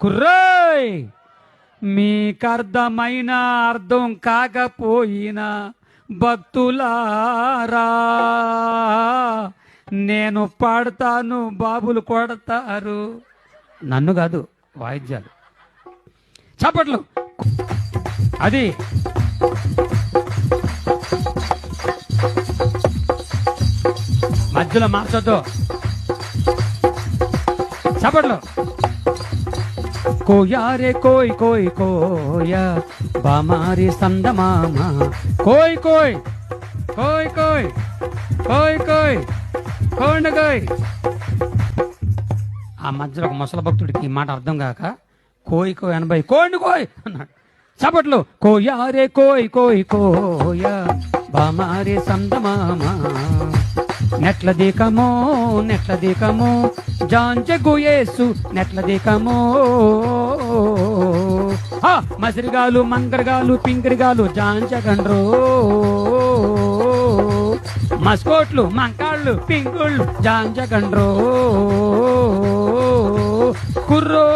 కుర్రోయ్, మీకర్థమైన అర్థం కాకపోయినా భక్తులారా, నేను పాడతాను, బాబులు కొడతారు. నన్ను కాదు, వాయిద్యాలు. చప్పట్లు. అది మధ్యలో మార్చొద్దు. చప్పట్లు. కోయారే కోయ్ కోయ్ కోయ బామారి సందమామ, కోయ్ కోయ్ కోయ్ కోయ్ కోయ్ కోయ్ కోండకోయ్. ఆ మధ్యలో ఒక ముసల భక్తుడికి ఈ మాట అర్థం కాక కోయ్ కోయ్ అనబై కోండి కోయ్ అన్నాడు. చప్పట్లు. కోయారే కోయ్ కోయ్ కోయ బామారి సందమామ, నెట్ల దీకమో నెట్ల దీకమో జాంజగు యేసు నెట్ల దీకమో. మసిరిగాలు మంగరగాలు పింగరిగాలు జాంజగండ్రో, మస్కోట్లు మంకాళ్ళు పింగుళ్ళు జాంజగండ్రో. కుర్రో